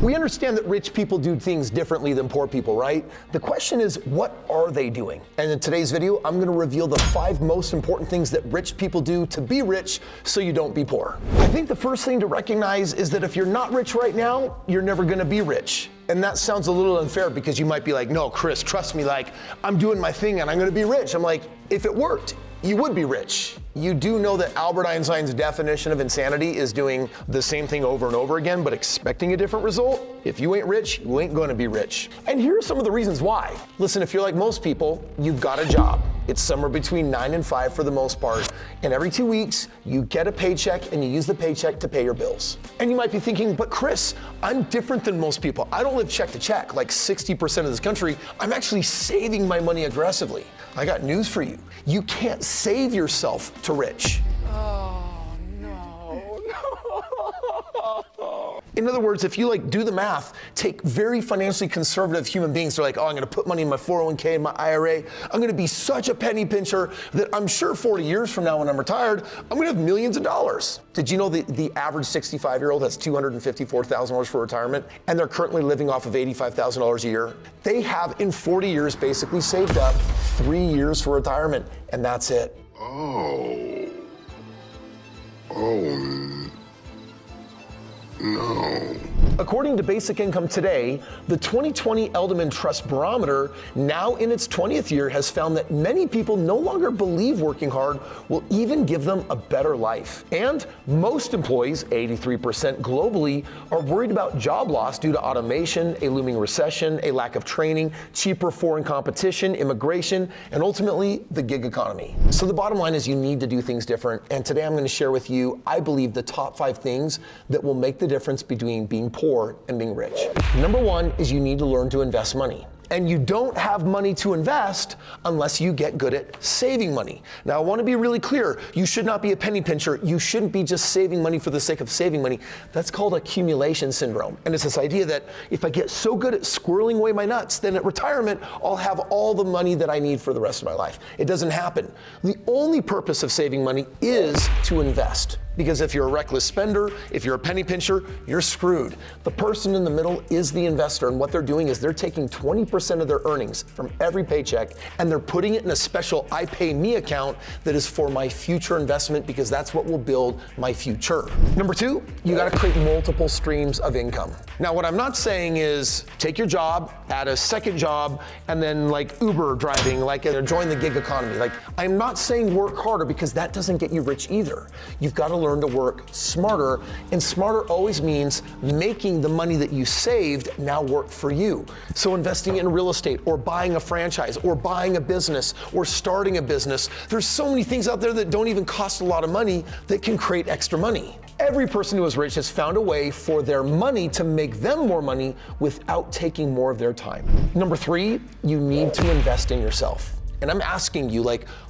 We understand that rich people do things differently than poor people, right? The question is, what are they doing? And in today's video, I'm gonna reveal the 5 most important things that rich people do to be rich so you don't be poor. I think the first thing to recognize is that if you're not rich right now, you're never gonna be rich. And that sounds a little unfair because you might be like, no, Kris, trust me, like, I'm doing my thing and I'm gonna be rich. I'm like, if it worked, you would be rich. You do know that Albert Einstein's definition of insanity is doing the same thing over and over again, but expecting a different result? If you ain't rich, you ain't gonna be rich. And here are some of the reasons why. Listen, if you're like most people, you've got a job. It's somewhere between 9 and 5 for the most part. And every 2 weeks, you get a paycheck and you use the paycheck to pay your bills. And you might be thinking, but Kris, I'm different than most people. I don't live check to check like 60% of this country. I'm actually saving my money aggressively. I got news for you. You can't save yourself to rich. Oh, no. In other words, if you do the math, take very financially conservative human beings. They're like, oh, I'm gonna put money in my 401k and my IRA. I'm gonna be such a penny pincher that I'm sure 40 years from now when I'm retired, I'm gonna have millions of dollars. Did you know the average 65-year-old has $254,000 for retirement and they're currently living off of $85,000 a year? They have in 40 years basically saved up 3 years for retirement, and that's it. Oh, no. According to Basic Income Today, the 2020 Edelman Trust Barometer, now in its 20th year, has found that many people no longer believe working hard will even give them a better life. And most employees, 83% globally, are worried about job loss due to automation, a looming recession, a lack of training, cheaper foreign competition, immigration, and ultimately the gig economy. So the bottom line is you need to do things different. And today I'm going to share with you, I believe, the top 5 things that will make the difference between being poor and being rich. Number 1 is you need to learn to invest money. And you don't have money to invest unless you get good at saving money. Now, I want to be really clear. You should not be a penny pincher. You shouldn't be just saving money for the sake of saving money. That's called accumulation syndrome. And it's this idea that if I get so good at squirreling away my nuts, then at retirement, I'll have all the money that I need for the rest of my life. It doesn't happen. The only purpose of saving money is to invest. Because if you're a reckless spender, if you're a penny pincher, you're screwed. The person in the middle is the investor, and what they're doing is they're taking 20% of their earnings from every paycheck and they're putting it in a special I Pay Me account that is for my future investment, because that's what will build my future. Number 2, you gotta create multiple streams of income. Now, what I'm not saying is take your job, add a second job, and then Uber driving, join the gig economy. I'm not saying work harder, because that doesn't get you rich either. You've got to learn to work smarter, and smarter always means making the money that you saved now work for you. So investing in real estate, or buying a franchise, or buying a business, or starting a business. There's so many things out there that don't even cost a lot of money that can create extra money. Every person who is rich has found a way for their money to make them more money without taking more of their time. Number 3, you need to invest in yourself. And I'm asking you,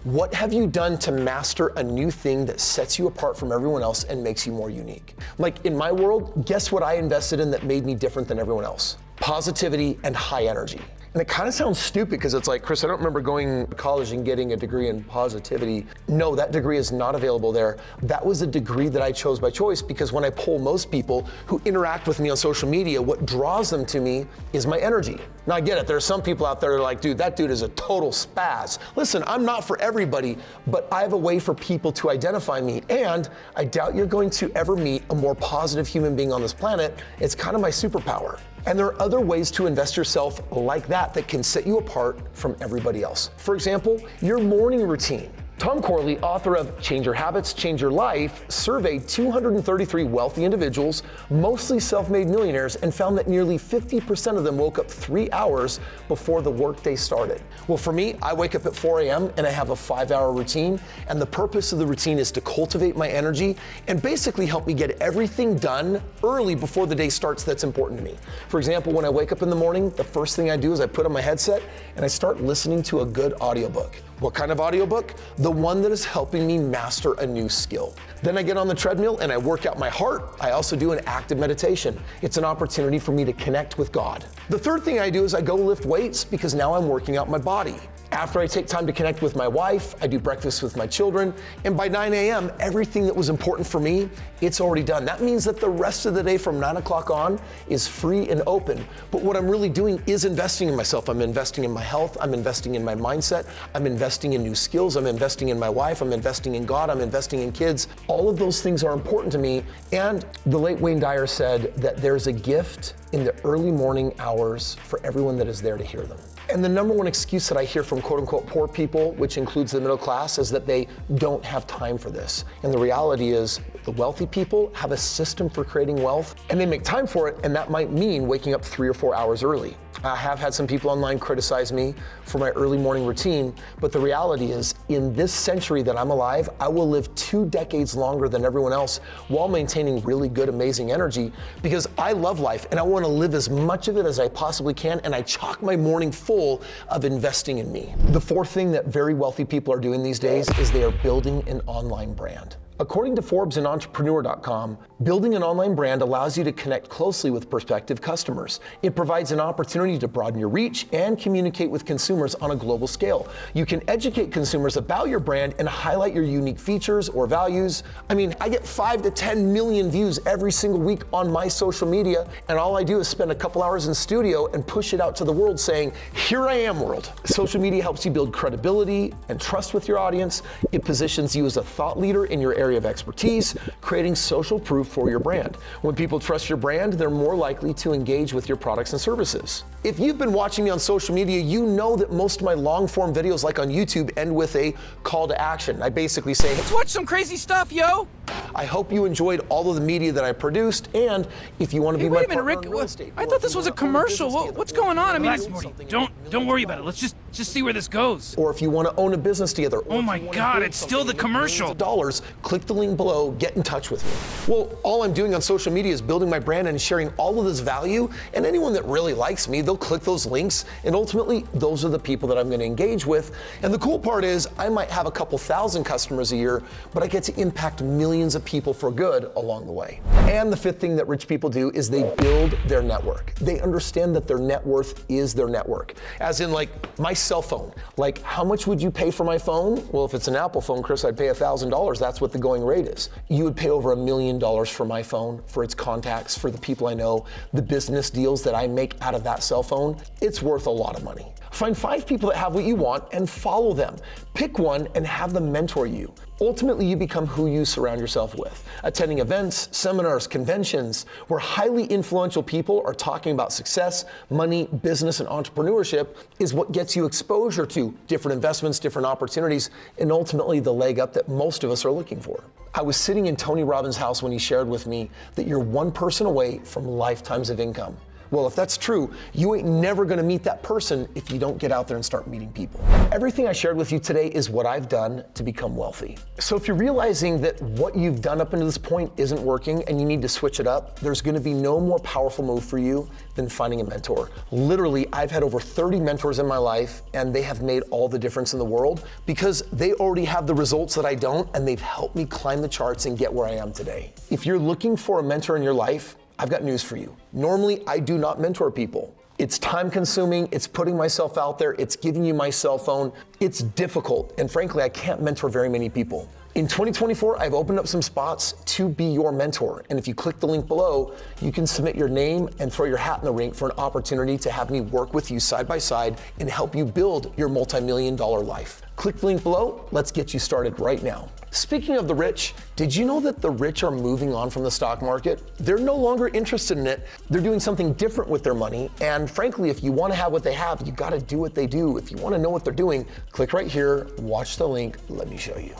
what have you done to master a new thing that sets you apart from everyone else and makes you more unique? In my world, guess what I invested in that made me different than everyone else? Positivity and high energy. And it kind of sounds stupid because it's like, Kris, I don't remember going to college and getting a degree in positivity. No, that degree is not available there. That was a degree that I chose by choice, because when I poll most people who interact with me on social media, what draws them to me is my energy. Now, I get it. There are some people out there that are like, dude, that dude is a total spaz. Listen, I'm not for everybody, but I have a way for people to identify me. And I doubt you're going to ever meet a more positive human being on this planet. It's kind of my superpower. And there are other ways to invest yourself like that can set you apart from everybody else. For example, your morning routine. Tom Corley, author of Change Your Habits, Change Your Life, surveyed 233 wealthy individuals, mostly self-made millionaires, and found that nearly 50% of them woke up 3 hours before the workday started. Well, for me, I wake up at 4 a.m. and I have a 5-hour routine, and the purpose of the routine is to cultivate my energy and basically help me get everything done early before the day starts that's important to me. For example, when I wake up in the morning, the first thing I do is I put on my headset and I start listening to a good audiobook. What kind of audiobook? The one that is helping me master a new skill. Then I get on the treadmill and I work out my heart. I also do an active meditation. It's an opportunity for me to connect with God. The third thing I do is I go lift weights because now I'm working out my body. After I take time to connect with my wife, I do breakfast with my children, and by 9 a.m., everything that was important for me, it's already done. That means that the rest of the day from 9 o'clock on is free and open. But what I'm really doing is investing in myself. I'm investing in my health, I'm investing in my mindset, I'm investing in new skills, I'm investing in my wife, I'm investing in God, I'm investing in kids. All of those things are important to me. And the late Wayne Dyer said that there's a gift in the early morning hours for everyone that is there to hear them. And the number one excuse that I hear from quote unquote poor people, which includes the middle class, is that they don't have time for this. And the reality is the wealthy people have a system for creating wealth and they make time for it, and that might mean waking up 3 or 4 hours early. I have had some people online criticize me for my early morning routine, but the reality is in this century that I'm alive, I will live 2 decades longer than everyone else while maintaining really good, amazing energy, because I love life and I want to live as much of it as I possibly can, and I chock my morning full of investing in me. The fourth thing that very wealthy people are doing these days is they are building an online brand. According to Forbes and Entrepreneur.com, building an online brand allows you to connect closely with prospective customers. It provides an opportunity to broaden your reach and communicate with consumers on a global scale. You can educate consumers about your brand and highlight your unique features or values. I mean, I get 5 to 10 million views every single week on my social media, and all I do is spend a couple hours in studio and push it out to the world saying, here I am, world. Social media helps you build credibility and trust with your audience. It positions you as a thought leader in your area of expertise, creating social proof for your brand. When people trust your brand, they're more likely to engage with your products and services. If you've been watching me on social media, you know that most of my long form videos, like on YouTube, end with a call to action. I basically say, let's watch some crazy stuff, yo! I hope you enjoyed all of the media that I produced, and if you want to be my partner Rick, in real estate, I thought this was a commercial. What's going on? I mean, Relax, Morty. Don't worry about it. Let's just see where this goes. or if you want to own a business together. Oh my God, it's still the commercial. Dollars, click the link below, get in touch with me. Well, all I'm doing on social media is building my brand and sharing all of this value, and anyone that really likes me, they'll click those links, and ultimately, those are the people that I'm going to engage with. And the cool part is, I might have a couple thousand customers a year, but I get to impact millions of people for good along the way. And the fifth thing that rich people do is they build their network. They understand that their net worth is their network. As in, like, my cell phone. Like, how much would you pay for my phone? Well, if it's an Apple phone, Kris, I'd pay $1,000. That's what the going rate is. You would pay over $1 million for my phone, for its contacts, for the people I know, the business deals that I make out of that cell phone. It's worth a lot of money. Find 5 people that have what you want and follow them. Pick one and have them mentor you. Ultimately, you become who you surround yourself with. Attending events, seminars, conventions, where highly influential people are talking about success, money, business, and entrepreneurship is what gets you exposure to different investments, different opportunities, and ultimately the leg up that most of us are looking for. I was sitting in Tony Robbins' house when he shared with me that you're one person away from lifetimes of income. Well, if that's true, you ain't never gonna meet that person if you don't get out there and start meeting people. Everything I shared with you today is what I've done to become wealthy. So if you're realizing that what you've done up until this point isn't working and you need to switch it up, there's gonna be no more powerful move for you than finding a mentor. Literally, I've had over 30 mentors in my life, and they have made all the difference in the world because they already have the results that I don't, and they've helped me climb the charts and get where I am today. If you're looking for a mentor in your life, I've got news for you. Normally, I do not mentor people. It's time consuming, it's putting myself out there, it's giving you my cell phone. It's difficult, and frankly, I can't mentor very many people. In 2024, I've opened up some spots to be your mentor. And if you click the link below, you can submit your name and throw your hat in the ring for an opportunity to have me work with you side by side and help you build your multi-million-dollar life. Click the link below, let's get you started right now. Speaking of the rich, did you know that the rich are moving on from the stock market? They're no longer interested in it. They're doing something different with their money. And frankly, if you want to have what they have, you got to do what they do. If you want to know what they're doing, click right here, watch the link, let me show you.